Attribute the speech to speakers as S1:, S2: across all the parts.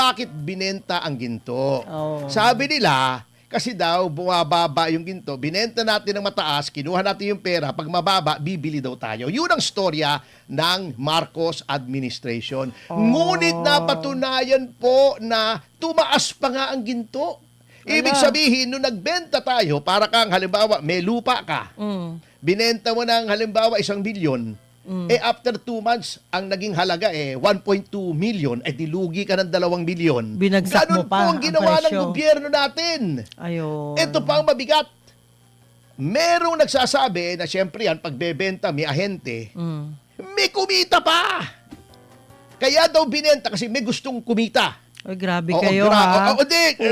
S1: bakit binenta ang ginto.
S2: Oh.
S1: Sabi nila, kasi daw bumababa yung ginto, binenta natin ng mataas, kinuha natin yung pera, pag mababa, bibili daw tayo. Yun ang storya ng Marcos administration. Ngunit napatunayan po na tumaas pa nga ang ginto. Ibig sabihin, nung nagbenta tayo, para kang halimbawa, may lupa ka, binenta mo ng halimbawa 1 milyon, after 2 months, ang naging halaga 1.2 million, dilugi ka ng 2 milyon.
S2: Binagsak
S1: Ganun
S2: mo pa
S1: po ang ginawa ng
S2: presyo.
S1: gobyerno natin.
S2: Ayun.
S1: Ito pa ang mabigat. Merong nagsasabi na siyempre yan, pagbebenta, may ahente, may kumita pa. Kaya daw binenta kasi may gustong kumita.
S2: Ay, grabe kayo, ha?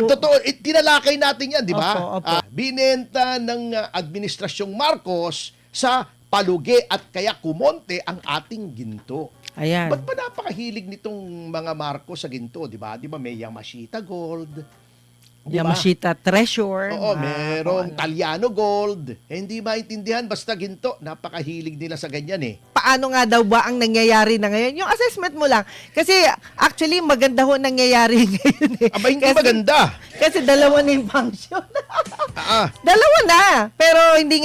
S1: Totoo, tinalakay natin yan, di ba?
S2: Opo.
S1: Binenta ng administrasyong Marcos sa palugi at kaya kumonte ang ating ginto.
S2: Ayan.
S1: Ba't pa napakahilig nitong mga Marcos sa ginto, di ba? Di ba may Yamashita Gold? Di ba?
S2: Yamashita Treasure.
S1: Oo, merong Taliano Gold. Hindi maintindihan, basta ginto. Napakahilig nila sa ganyan
S2: Paano nga daw ba ang nangyayari na ngayon? Yung assessment mo lang. Kasi actually, maganda ho nangyayari ngayon
S1: Aba, hindi maganda.
S2: Kasi dalawa na yung function.
S1: Ah,
S2: Dalawa na. Pero hindi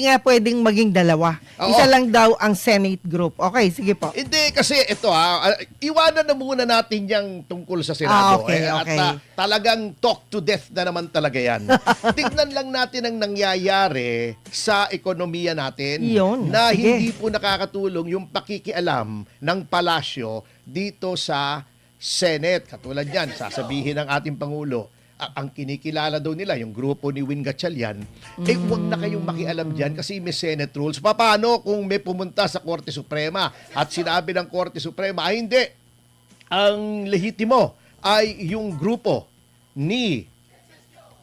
S2: nga pwedeng maging dalawa.
S1: Oo.
S2: Isa lang daw ang Senate group. Okay, sige po.
S1: Hindi, kasi ito iwanan na muna natin yung tungkol sa Senado.
S2: Okay.
S1: At talagang talk to death na naman talaga yan. Tignan lang natin ang nangyayari sa ekonomiya natin
S2: Yun,
S1: na
S2: sige.
S1: hindi po nakakatulong yung pakikialam ng palasyo dito sa Senate. Katulad yan, sasabihin ng ating Pangulo, ang kinikilala daw nila, yung grupo ni Win Gatchalian, huwag na kayong makialam dyan kasi may Senate rules. Paano kung may pumunta sa Korte Suprema at sinabi ng Korte Suprema, hindi, ang lehitimo ay yung grupo ni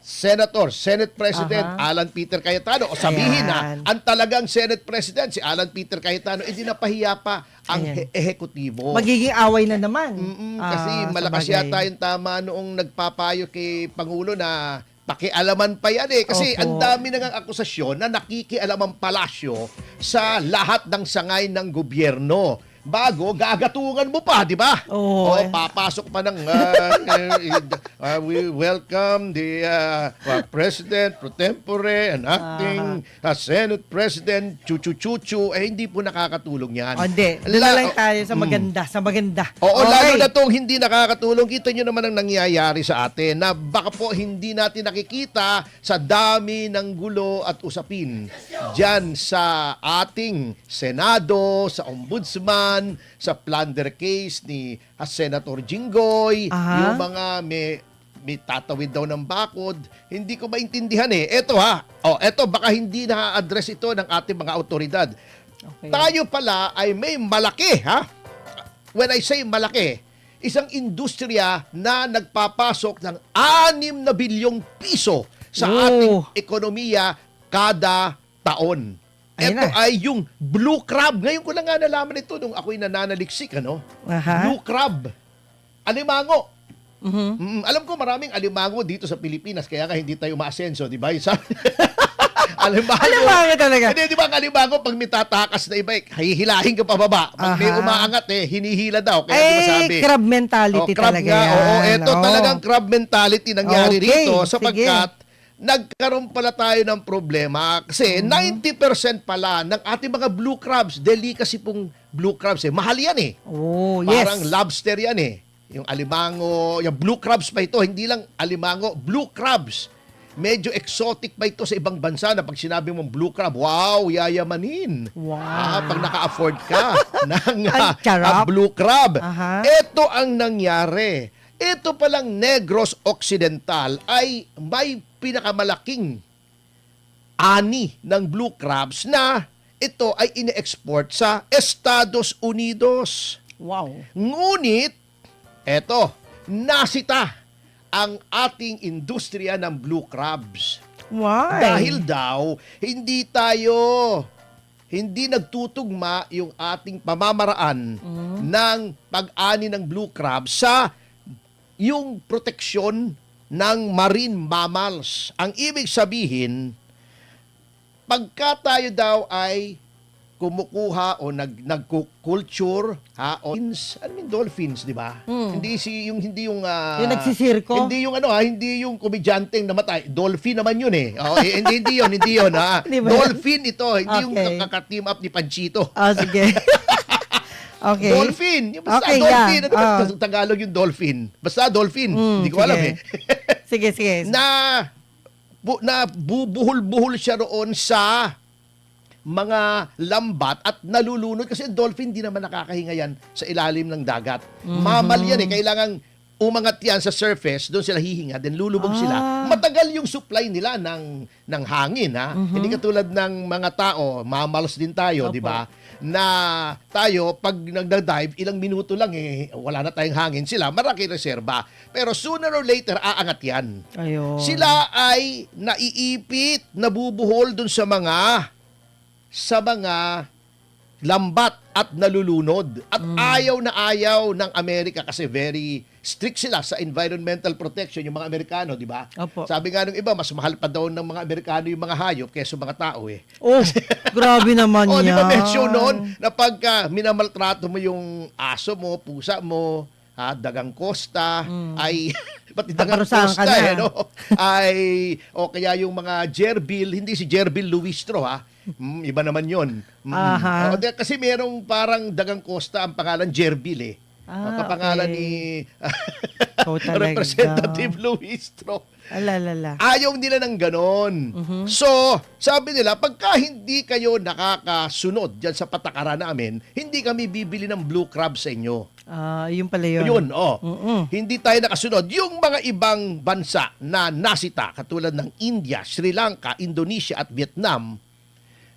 S1: Senate President Alan Peter Cayetano. O sabihin
S2: Ayan.
S1: ang talagang Senate President, si Alan Peter Cayetano, hindi napahiya pa ang ehekutibo.
S2: Magiging away na naman.
S1: Kasi malakas
S2: sabagay.
S1: yata yung tama noong nagpapayo kay Pangulo na pakialaman pa yan Kasi
S2: Opo.
S1: ang dami nang akusasyon na nakikialam ang palasyo sa lahat ng sangay ng gobyerno. Bago, gagatungan mo pa, di ba?
S2: Oo.
S1: Papasok pa ng we welcome the President pro tempore and acting Senate President chuchu-chuchu. Hindi po nakakatulong yan.
S2: Hindi. Doon na lang tayo sa maganda. Sa maganda.
S1: Oo,
S2: Okay.
S1: lalo na itong hindi nakakatulong. Kita nyo naman ang nangyayari sa atin na baka po hindi natin nakikita sa dami ng gulo at usapin dyan sa ating Senado, sa Ombudsman, sa plunder case ni Senator Jinggoy, yung mga may tatawid daw ng bakod. Hindi ko maintindihan Ito eto baka hindi na-address ito ng ating mga autoridad.
S2: Okay.
S1: Tayo pala ay may malaki, When I say malaki, isang industriya na nagpapasok ng 6 na bilyong piso sa ating ekonomiya kada taon.
S2: Ayun
S1: Ito
S2: na.
S1: ay yung blue crab. Ngayon ko lang nga nalaman ito nung ako'y nananaliksik, Blue crab. Alimango. Alam ko maraming alimango dito sa Pilipinas, kaya nga hindi tayo maasenso, di ba?
S2: Alimango talaga.
S1: Hindi, di ba ang alimango, pag may tatakas na iba, hihilahin ka pababa. Pag may umaangat, hinihila daw. Kaya di ba sabi?
S2: Crab mentality
S1: crab
S2: talaga
S1: nga.
S2: yan.
S1: Ito talagang crab mentality nangyari
S2: Okay,
S1: rito
S2: sige.
S1: sapagkat nagkaroon pala tayo ng problema kasi 90% pala ng ating mga blue crabs, delicacy pong blue crabs mahal yan
S2: Oh, yes.
S1: Parang lobster yan Yung alimango, yung blue crabs pa ito, hindi lang alimango, blue crabs. Medyo exotic pa ito sa ibang bansa na pag sinabi mong blue crab, wow, yayamanin.
S2: Wow.
S1: Pag naka-afford ka ng
S2: Ang sarap.
S1: blue crab.
S2: Aha.
S1: Ito ang nangyari. Ito palang Negros Occidental ay may pinakamalaking ani ng blue crabs na ito ay ine-export sa Estados Unidos.
S2: Wow.
S1: Ngunit, eto, nasita ang ating industriya ng blue crabs.
S2: Why?
S1: Dahil daw, hindi nagtutugma yung ating pamamaraan ng pag-ani ng blue crab sa yung proteksyon ng marine mammals. Ang ibig sabihin, pagka tayo daw ay kumukuha o nagko-culture o dolphins, di ba? Hindi hindi yung
S2: Yung nagsisirko?
S1: Hindi yung hindi yung komedyanteng namatay. Dolphin naman yun eh. Hindi yun ha.
S2: Di ba?
S1: Dolphin ito, hindi yung
S2: Okay.
S1: kaka-team up ni Panchito.
S2: Sige. Okay.
S1: Dolphin. Yung basta
S2: Okay,
S1: dolphin.
S2: yeah.
S1: Ano ba sa Tagalog yung dolphin? Basta dolphin. Hindi ko alam eh.
S2: Sige, sige.
S1: na bubuhol-buhol siya roon sa mga lambat at nalulunod kasi dolphin di naman nakakahinga yan sa ilalim ng dagat. Mamal yan eh. Kailangan umangat yan sa surface, doon sila hihinga, then lulubog sila. Matagal yung supply nila ng hangin, ha? Hindi katulad ng mga tao, mammals din tayo,
S2: Opo.
S1: di ba? Na tayo, pag nagda-dive, ilang minuto lang wala na tayong hangin. Sila, maraki reserba. Pero sooner or later, aangat yan.
S2: Ayun.
S1: Sila ay naiipit, nabubuhol dun sa mga lambat at nalulunod. At ayaw na ayaw ng Amerika kasi very strict sila sa environmental protection yung mga Amerikano, di ba?
S2: Opo.
S1: Sabi nga ng iba, mas mahal pa daw ng mga Amerikano yung mga hayop kaysa mga tao eh.
S2: Oh, grabe naman
S1: O, di
S2: yan.
S1: ba mention noon na pagka minamaltrato mo yung aso mo, pusa mo, dagang kosta, ay, pati dagang
S2: Paparusahan ka
S1: kosta
S2: na.
S1: no? Ay, o kaya yung mga gerbil, hindi si Gerbil Luistro iba naman yun.
S2: Aha.
S1: Kasi merong parang dagang kosta ang pangalan Gerbil eh. Kapangalan
S2: okay.
S1: ni
S2: Ikaw talaga.
S1: Representative Luistro.
S2: Alalala.
S1: Ayaw nila ng ganon. So, sabi nila, pagka hindi kayo nakakasunod dyan sa patakaran namin, hindi kami bibili ng blue crab sa inyo.
S2: Yun pala yun.
S1: Yun, Hindi tayo nakasunod. Yung mga ibang bansa na nasita, katulad ng India, Sri Lanka, Indonesia at Vietnam,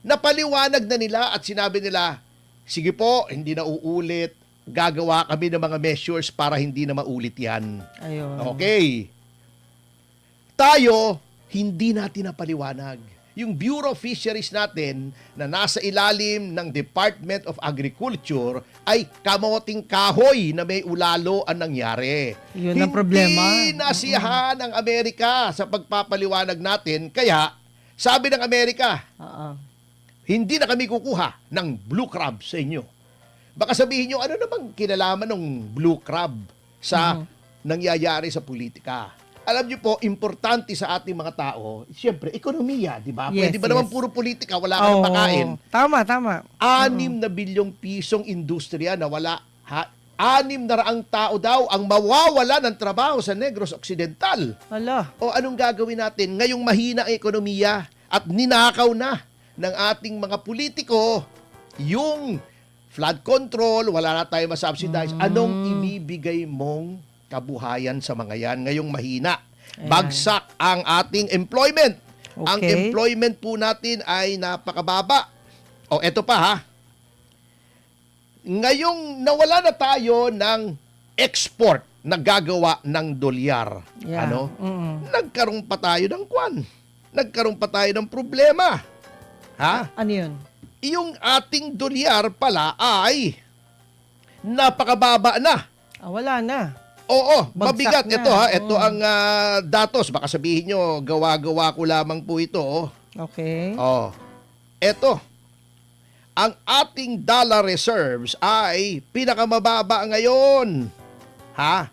S1: napaliwanag na nila at sinabi nila, sige po, hindi na uulit. Gagawa kami ng mga measures para hindi na maulit yan.
S2: Ayun.
S1: Okay. Tayo, hindi natin napaliwanag. Yung Bureau of Fisheries natin na nasa ilalim ng Department of Agriculture ay kamoting kahoy na may ulalo ang nangyari.
S2: Yun ang problema.
S1: Hindi nasiyahan ang Amerika sa pagpapaliwanag natin. Kaya, sabi ng Amerika, hindi na kami kukuha ng blue crab sa inyo. Baka sabihin nyo, ano namang kinalaman ng blue crab sa nangyayari sa politika? Alam nyo po, importante sa ating mga tao, siyempre, ekonomiya, di ba?
S2: Yes,
S1: Pwede ba naman puro politika, wala ka nang makain?
S2: Tama, tama.
S1: 6 na bilyong pisong industriya na wala. 600 tao daw ang mawawala ng trabaho sa Negros Occidental.
S2: Hala.
S1: O anong gagawin natin? Ngayong mahina ang ekonomiya at ninakaw na ng ating mga politiko yung flood control, wala na tayo masubsidize. Anong ibibigay mong kabuhayan sa mga yan ngayong mahina?
S2: Ayan.
S1: Bagsak ang ating employment.
S2: Okay.
S1: Ang employment po natin ay napakababa. O eto pa ha. Ngayong nawala na tayo ng export na gagawa ng dolyar.
S2: Yeah.
S1: Nagkaroon pa tayo ng kwan. Nagkaroon pa tayo ng problema. Ha?
S2: Ano yun?
S1: Yung ating dolyar pala ay napakababa na.
S2: Wala na.
S1: Oo,
S2: Bagsak
S1: mabigat.
S2: na.
S1: Ito ha, ito ang datos. Baka sabihin nyo, gawa-gawa ko lamang po ito.
S2: Okay.
S1: Eto. Ang ating dollar reserves ay pinakamababa ngayon. Ha?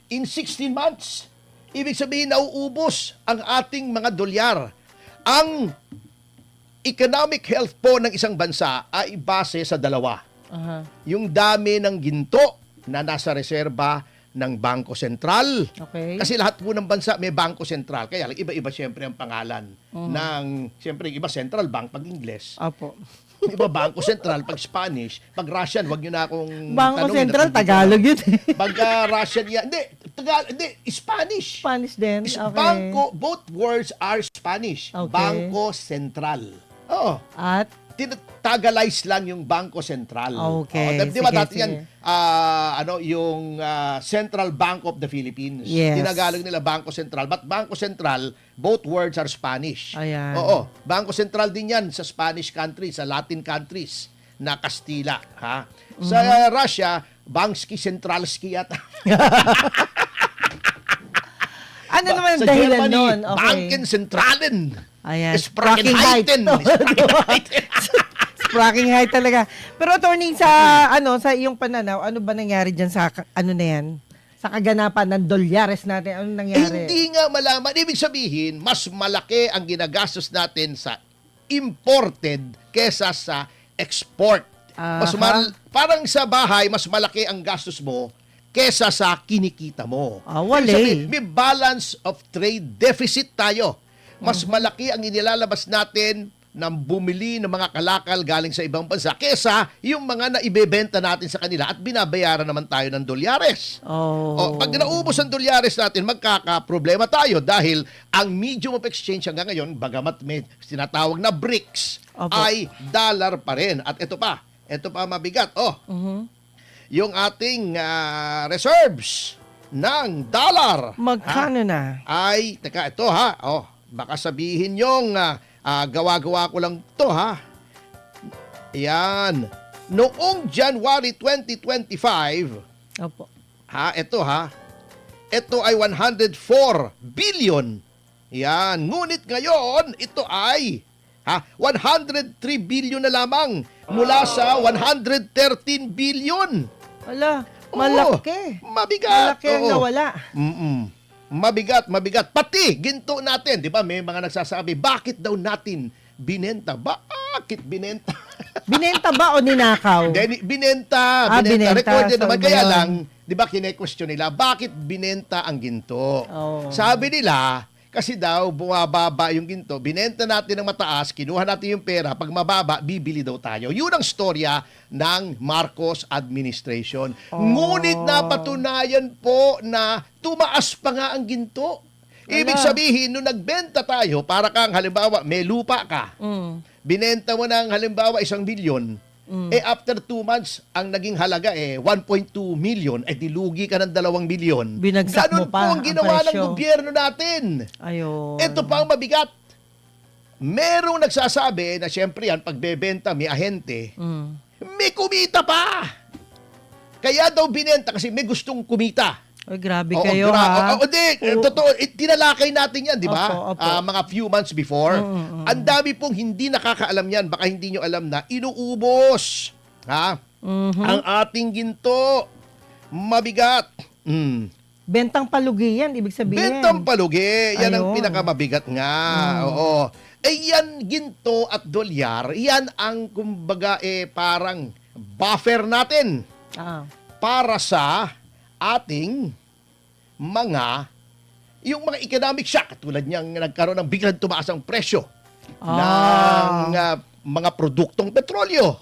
S1: In 16 months. Ibig sabihin, nauubos ang ating mga dolyar. Ang economic health po ng isang bansa ay base sa dalawa. Yung dami ng ginto na nasa reserba ng Bangko Sentral.
S2: Okay.
S1: Kasi lahat po ng bansa may Bangko Sentral. Kaya lang, iba-iba siyempre ang pangalan ng, siyempre, iba Central Bank pag Ingles.
S2: Opo.
S1: Iba Bangko Sentral pag Spanish. Pag Russian, wag nyo na akong
S2: Bangko
S1: tanungin.
S2: Sentral,
S1: At hindi ko
S2: Tagalog
S1: alam.
S2: yun.
S1: Pag Russian, hindi, Spanish.
S2: Spanish din. Okay.
S1: Bangko, both words are Spanish.
S2: Okay.
S1: Bangko Sentral. Oo.
S2: At?
S1: Tinatagalize lang yung Bangko Sentral.
S2: Okay.
S1: Di ba
S2: Sige,
S1: dati yan, yung Central Bank of the Philippines.
S2: Yes.
S1: Tinagalog nila Bangko Sentral. But Bangko Sentral, both words are Spanish.
S2: Ayan.
S1: Oo. Bangko Sentral din yan sa Spanish countries, sa Latin countries na Kastila. Ha? Sa Russia, Bansky Centralski yata.
S2: Ano naman
S1: Sa
S2: dahilan
S1: Germany,
S2: nun? Okay.
S1: Banken Zentralen.
S2: Ayan.
S1: Sprackenheiten.
S2: Sprackenheit.
S1: Sprackenheiten.
S2: fracking high talaga. Pero attorney, sa iyong pananaw, ano ba nangyari diyan sa ano na yan? Sa kaganapan ng dolyares natin, ano nangyari?
S1: Hindi nga malaman. Ibig sabihin, mas malaki ang ginagastos natin sa imported kesa sa export. Parang sa bahay, mas malaki ang gastos mo kesa sa kinikita mo.
S2: Wala
S1: Ibig sabihin,
S2: eh.
S1: may balance of trade deficit tayo. Mas malaki ang inilalabas natin ng bumili ng mga kalakal galing sa ibang bansa kesa yung mga naibebenta natin sa kanila at binabayaran naman tayo ng dolyares. Pag naubos ang dolyares natin, magkakaproblema tayo dahil ang medium of exchange hanggang ngayon, bagamat may tinatawag na BRICS, ay dollar pa rin. At ito pa mabigat. Yung ating reserves ng dollar.
S2: Magkano na?
S1: Ay, teka, ito ha. Baka sabihin yung gawa-gawa ko lang to ha. Yan. Noong January 2025,
S2: Opo.
S1: ito ay 104 billion. Yan. Ngunit ngayon, ito ay 103 billion na lamang mula sa 113 billion.
S2: Wala, malaki.
S1: Mabigat.
S2: Malaki ang nawala.
S1: Mabigat. Pati ginto natin, di ba? May mga nagsasabi, bakit daw natin binenta? Bakit binenta?
S2: Binenta ba o ninakaw?
S1: Binenta.
S2: Binenta.
S1: Recorded
S2: So,
S1: naman.
S2: iba
S1: Kaya
S2: yun.
S1: lang, di ba, kine-question nila, bakit binenta ang ginto? Sabi nila, kasi daw, bumababa yung ginto, binenta natin ng mataas, kinuha natin yung pera, pag mababa, bibili daw tayo. Yun ang storya ng Marcos administration. Ngunit napatunayan po na tumaas pa nga ang ginto. Ibig sabihin, nung nagbenta tayo, para kang halimbawa, may lupa ka, binenta mo ng halimbawa 1 bilyon, after 2 months, ang naging halaga 1.2 million, dilugi ka ng 2 bilyon.
S2: Binagsak
S1: Ganun
S2: mo
S1: po
S2: pa
S1: ang
S2: ang
S1: ginawa ng
S2: presyo.
S1: gobyerno natin.
S2: Ayun.
S1: Ito pa ang mabigat. Merong nagsasabi na siyempre yan, pagbebenta, may ahente, may kumita pa. Kaya daw binenta kasi may gustong kumita.
S2: Ay, grabe kayo ha.
S1: Totoo, tinalakay natin yan, di ba?
S2: Opo.
S1: Mga few months before. Ang dami pong hindi nakakaalam yan. Baka hindi nyo alam na inuubos. Ang ating ginto. Mabigat.
S2: Bentang palugi yan, ibig sabihin.
S1: Bentang palugi. Yan ang
S2: Ayun.
S1: pinakamamabigat nga. Oo. Yan ginto at dolyar, yan ang kumbaga parang buffer natin para sa ating yung mga economic shock tulad niyang nagkaroon ng biglang tumaas ang presyo ng mga produktong petrolyo.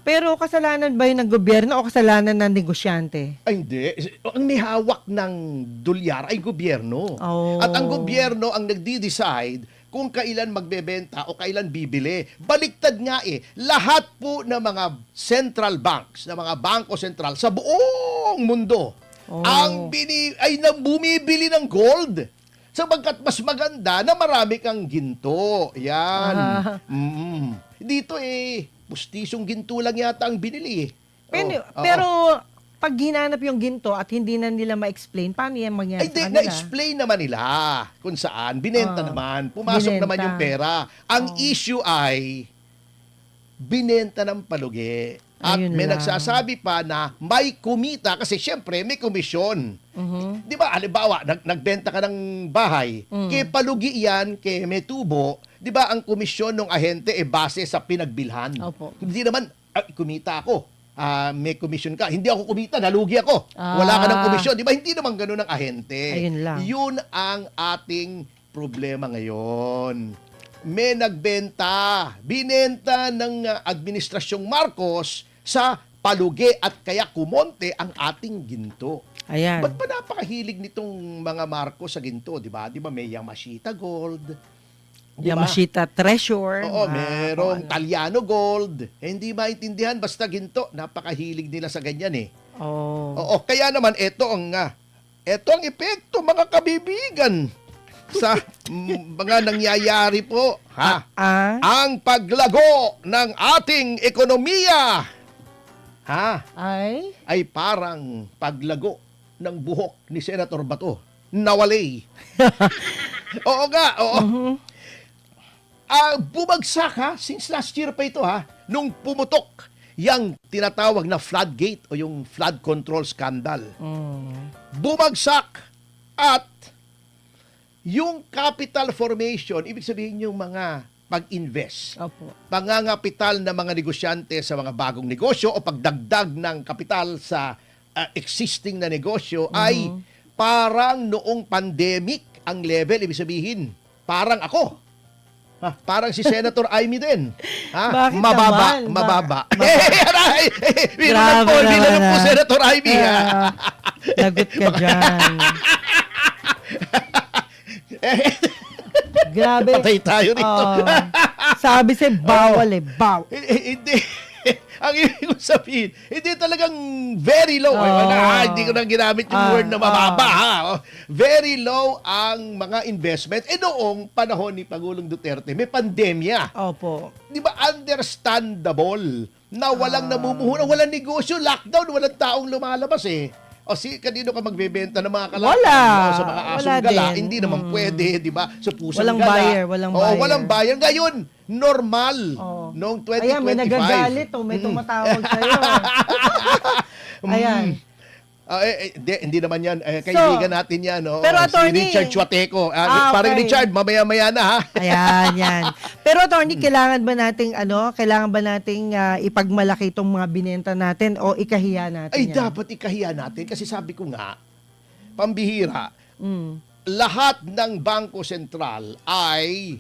S2: Pero kasalanan ba yun ng gobyerno o kasalanan ng negosyante?
S1: Ay, hindi. Ang may hawak ng dolyar ay gobyerno. At ang gobyerno ang nagdi-decide kung kailan magbebenta o kailan bibili. Baliktad nga lahat po ng mga central banks, ng mga bangko sentral sa buong mundo, ay bumibili ng gold. Sapagkat mas maganda na marami kang ginto. Yan. Dito pustisyong ginto lang yata ang binili.
S2: Pero pag hinanap yung ginto at hindi na nila ma-explain, paano yan mangyari sa kanila?
S1: Na-explain naman nila kung saan. Binenta naman. Pumasok naman yung pera. Ang issue ay binenta ng palugi. At
S2: Ayun
S1: may
S2: lang.
S1: nagsasabi pa na may kumita kasi syempre may komisyon. Di ba, halimbawa, nagbenta ka ng bahay, kay palugi yan, kay may tubo, di ba ang komisyon ng ahente base sa pinagbilhan.
S2: Opo.
S1: Hindi naman, kumita ako. May komisyon ka. Hindi ako kumita, nalugi ako. Wala ka ng komisyon. Di ba? Hindi naman ganun ang ahente.
S2: Ayun lang.
S1: Yun ang ating problema ngayon. May nagbenta, binenta ng Administrasyong Marcos sa palugi at kaya kumonte ang ating ginto.
S2: Ayan.
S1: Ba't pa napakahilig nitong mga Marcos sa ginto, di ba? Di ba may Yamashita Gold? Di ba?
S2: Yamashita Treasure.
S1: Oo, merong Taliano Gold. Hindi maintindihan, basta ginto. Napakahilig nila sa ganyan Oo, kaya naman ito ang epekto mga kabibigan sa mga nangyayari po. Ang paglago ng ating ekonomiya. Ay parang paglago ng buhok ni Senator Bato. Nawalay. Oo nga, oo. Bumagsak since last year pa ito nung pumutok yung tinatawag na floodgate o yung flood control scandal. Bumagsak at yung capital formation, ibig sabihin yung mga pag-invest,
S2: Opo.
S1: pangangapital ng mga negosyante sa mga bagong negosyo o pagdagdag ng kapital sa existing na negosyo ay parang noong pandemic ang level, ibig sabihin, parang ako. Parang si Senator Amy din.
S2: Bakit
S1: Mababa,
S2: naman?
S1: mababa.
S2: Grabe
S1: Binulong
S2: naman,
S1: po
S2: ah.
S1: Senator Amy.
S2: Lagot ka dyan. Grabe.
S1: Patay tayo rito.
S2: Sabi sa'yo, bawal bawal.
S1: Hindi. Ang ibig ko sabihin, hindi talagang very low. Hindi ko na ginamit yung word na mababa. Very low ang mga investment. Noong panahon ni Pangulong Duterte, may pandemya.
S2: Opo.
S1: Di ba understandable na walang namumuhunan, walang negosyo, lockdown, walang taong lumalabas O kanino ka magbebenta ng mga kalakal?
S2: Wala.
S1: Sa mga asong
S2: Wala
S1: gala,
S2: din.
S1: hindi naman pwede, di ba? Sa pusang
S2: Walang
S1: gala.
S2: buyer, walang buyer.
S1: Walang buyer. Ngayon, normal. Noong 2025.
S2: Ayan, may nagagalit may tumatawag sa'yo. Ayan.
S1: Hindi naman yan. Kaibigan natin yan.
S2: pero
S1: si
S2: attorney-
S1: Richard Chuateco.
S2: Okay.
S1: Parang Richard, mamaya-maya na ha.
S2: Ayan, yan. Pero attorney, kailangan ba nating ipagmalaki itong mga binenta natin o ikahiya natin
S1: Ay,
S2: yan?
S1: dapat ikahiya natin. Kasi sabi ko nga, pambihira,
S2: Mm.
S1: lahat ng Bangko Sentral ay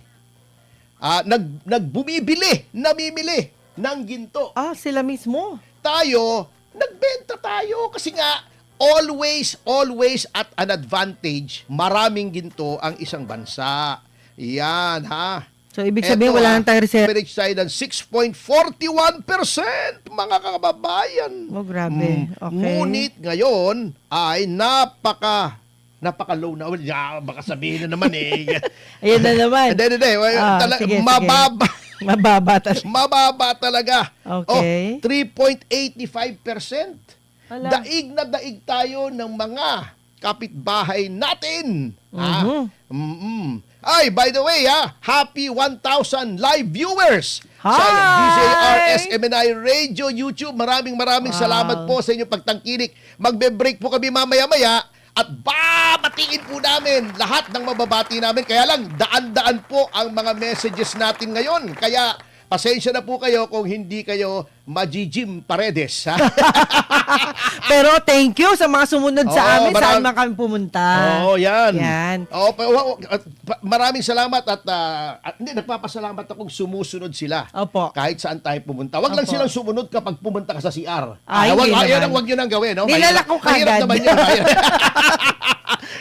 S1: namimili ng ginto.
S2: Sila mismo.
S1: Tayo, nagbenta tayo kasi nga always at an advantage, maraming ginto ang isang bansa. Yan ha.
S2: So, ibig sabihin, wala nang tayong reserve.
S1: Average tayo ng 6.41%, mga kababayan.
S2: Oh, grabe. Okay.
S1: Ngunit ngayon ay napaka-low na. Baka sabihin na naman
S2: Ayan na naman.
S1: Hindi.
S2: Sige.
S1: Mababa.
S2: Mababa talaga.
S1: Mababa talaga.
S2: Okay.
S1: 3.85%.
S2: Ala.
S1: Daig na daig tayo ng mga kapitbahay natin. Ay, by the way, happy 1,000 live viewers sa
S2: Hi!
S1: DZRS MNI Radio YouTube. Maraming
S2: Wow.
S1: salamat po sa inyong pagtangkilik. Magbe-break po kami mamaya-maya at babatiin po namin lahat ng mababati namin. Kaya lang, daan-daan po ang mga messages natin ngayon. Kaya, pasensya na po kayo kung hindi kayo Jim Paredes. Ha?
S2: Pero thank you sa mga sumunod sa amin. Saan man kami pumunta.
S1: Yan.
S2: Yan.
S1: Maraming salamat at hindi, nagpapasalamat akong sumusunod sila.
S2: Opo.
S1: Kahit saan tayo pumunta. Wag lang
S2: Opo.
S1: silang sumunod kapag pumunta ka sa CR.
S2: Hindi naman.
S1: Wag yun ang gawin. No?
S2: Nilala ko
S1: Mahirap
S2: kagad.
S1: naman yun.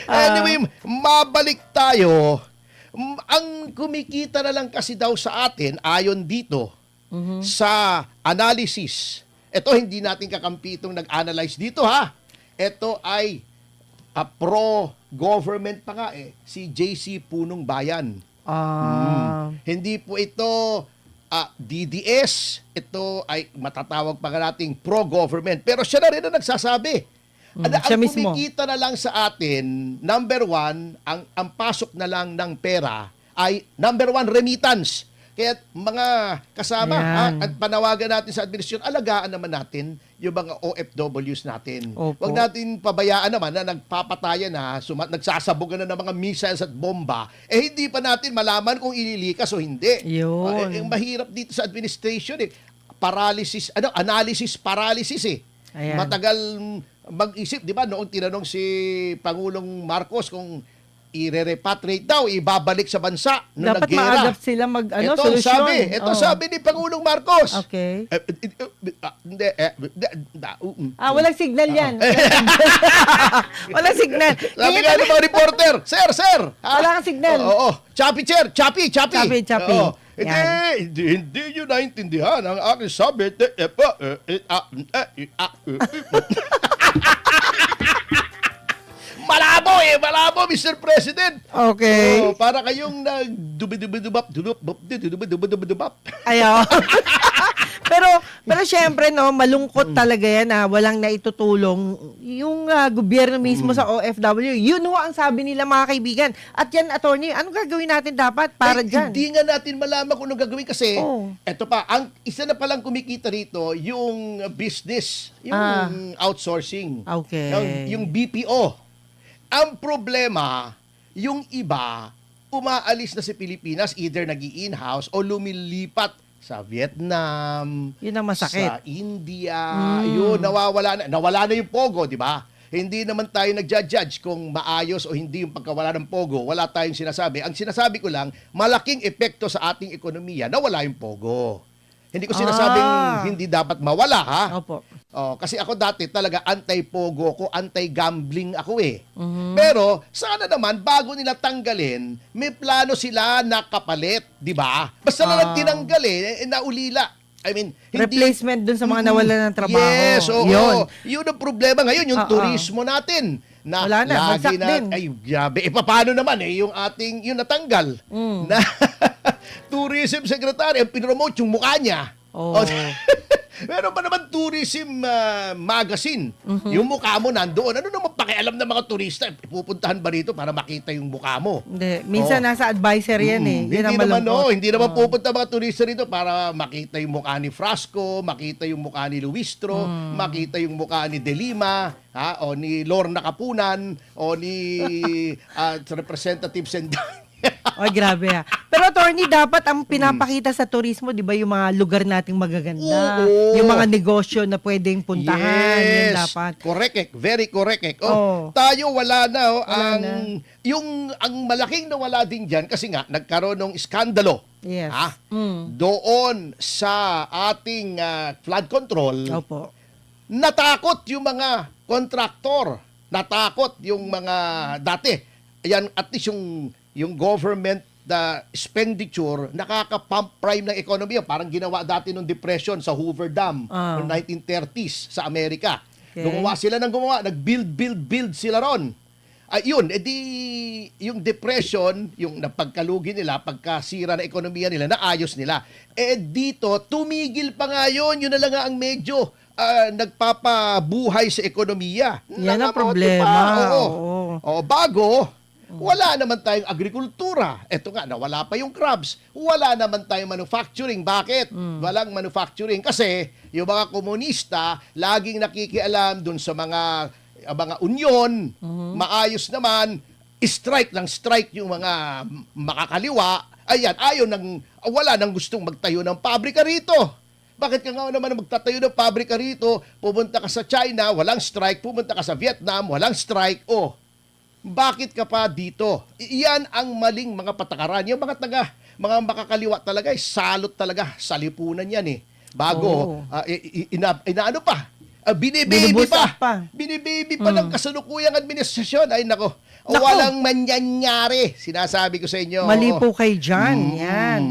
S1: Anyway, mabalik tayo. Ang kumikita na lang kasi daw sa atin, ayon dito, sa analysis. Ito, hindi natin kakampi itong nag-analyze dito, ha? Ito ay pro-government pa nga si JC Punong Bayan. Hindi po ito DDS. Ito ay matatawag pa nga nating pro-government. Pero siya na rin ang nagsasabi.
S2: siya
S1: Ang
S2: mismo.
S1: kumikita na lang sa atin, number one, ang pasok na lang ng pera ay number one, remittance. Kaya mga kasama,
S2: Ayan.
S1: at panawagan natin sa administrasyon, alagaan naman natin yung mga OFWs natin.
S2: Opo.
S1: Huwag natin pabayaan naman na nagpapatayan na, nagsasabugan na ng mga missiles at bomba, hindi pa natin malaman kung ililikas o hindi.
S2: Yun.
S1: Mahirap dito sa administration paralysis, analysis paralysis
S2: Ayan.
S1: Matagal mag-isip, di ba? Noong tinanong si Pangulong Marcos kung i-repatriate daw, ibabalik sa bansa nung
S2: Dapat
S1: naggera.
S2: maagap sila solusyon.
S1: Sabi ni Pangulong Marcos.
S2: Okay.
S1: Hindi,
S2: Walang signal yan. Walang signal.
S1: Sabi nga ng mga reporter, Sir!
S2: Wala kang signal.
S1: Oo. Choppy.
S2: Choppy.
S1: Oo.
S2: Yan.
S1: Hindi nyo naintindihan ang aking sabi. Malabo malabo, Mr. President.
S2: Okay.
S1: Oh, para kayong nag-dubidubidubap.
S2: Ayaw. pero syempre no, malungkot talaga yan na walang naitutulong yung gobyerno mismo sa OFW. Yun ho ang sabi nila mga kaibigan. At yan, attorney, anong gagawin natin dapat para dyan?
S1: Hindi nga natin malaman kung anong gagawin kasi eto pa, ang isa na palang kumikita rito yung business, yung outsourcing.
S2: Okay.
S1: Yung BPO. Ang problema, yung iba umaalis na sa Pilipinas, either nag-i-in-house o lumilipat sa Vietnam,
S2: Yun ang masakit.
S1: sa India, yun, nawala na yung pogo, di ba? Hindi naman tayo nagja-judge kung maayos o hindi yung pagkawala ng pogo. Wala tayong sinasabi. Ang sinasabi ko lang, malaking epekto sa ating ekonomiya na wala yung pogo. Hindi ko sinasabing hindi dapat mawala, ha?
S2: Opo.
S1: Oh, kasi ako dati talaga anti-pogo ko, anti-gambling ako eh. Pero sana naman bago nila tanggalin, may plano sila na kapalit, 'di ba? Basta na lang tinanggal naulila. I mean,
S2: Replacement dun sa mga nawalan ng trabaho.
S1: Yes, oo.
S2: Yun.
S1: Yun ang problema ngayon, yung turismo natin. Na
S2: Wala na,
S1: lagi
S2: bagsak din.
S1: Ay, grabe. Paano naman yung yung natanggal na tourism secretary, ang pinromote yung mukha niya.
S2: Oh.
S1: Meron pa naman tourism magazine. Yung mukha mo nandoon. Ano naman pakialam ng mga turista? Pupuntahan ba rito para makita yung mukha mo?
S2: Hindi. Minsan nasa advisor yan eh. Yun ang malungkot.
S1: Hindi naman pupunta mga turista rito para makita yung mukha ni Frasco, makita yung mukha ni Luistro, makita yung mukha ni De Lima, o ni Lorna Kapunan, o ni Representative Senday.
S2: Ay, grabe ha. Pero attorney, dapat ang pinapakita sa turismo, di ba, yung mga lugar nating magaganda,
S1: Oo.
S2: yung mga negosyo na pwedeng puntahan, yun dapat.
S1: Correct. Very correct.
S2: Oh.
S1: Tayo wala na
S2: Wala
S1: ang malaking nawala din diyan kasi nga nagkaroon ng iskandalo.
S2: Yes.
S1: Doon sa ating flood control.
S2: Opo.
S1: Natakot yung mga kontraktor, natakot yung mga dati. Ayan, at least yung government expenditure nakaka-pump prime ng ekonomiya. Parang ginawa dati nung depression sa Hoover Dam noong 1930s sa Amerika.
S2: Okay.
S1: Gumawa sila ng nag-build sila ron. Yun, yung depression, yung napagkalugi nila, pagkasira na ekonomiya nila, naayos nila. Dito, tumigil pa nga yun. Yun na lang nga ang medyo nagpapabuhay sa ekonomiya.
S2: Yan ang
S1: Nangamote
S2: problema.
S1: pa.
S2: Oo.
S1: Bago, wala naman tayong agrikultura. Eto nga, nawala pa yung crops. Wala naman tayong manufacturing. Bakit? Walang manufacturing. Kasi yung mga komunista, laging nakikialam dun sa mga union, maayos naman, strike yung mga makakaliwa. Ayan, wala nang gustong magtayo ng pabrika rito. Bakit ka nga naman magtatayo ng pabrika rito, pumunta ka sa China, walang strike, pumunta ka sa Vietnam, walang strike, bakit ka pa dito? Iyan ang maling mga patakaran. Yung mga makakaliwa talaga, salot talaga sa lipunan yan eh. Bago, inaano pa, binibaby pa. Binibaby pa ng kasalukuyang administrasyon. Ay nako, walang manyanyari. Sinasabi ko sa inyo.
S2: Mali po kayo dyan. Yan.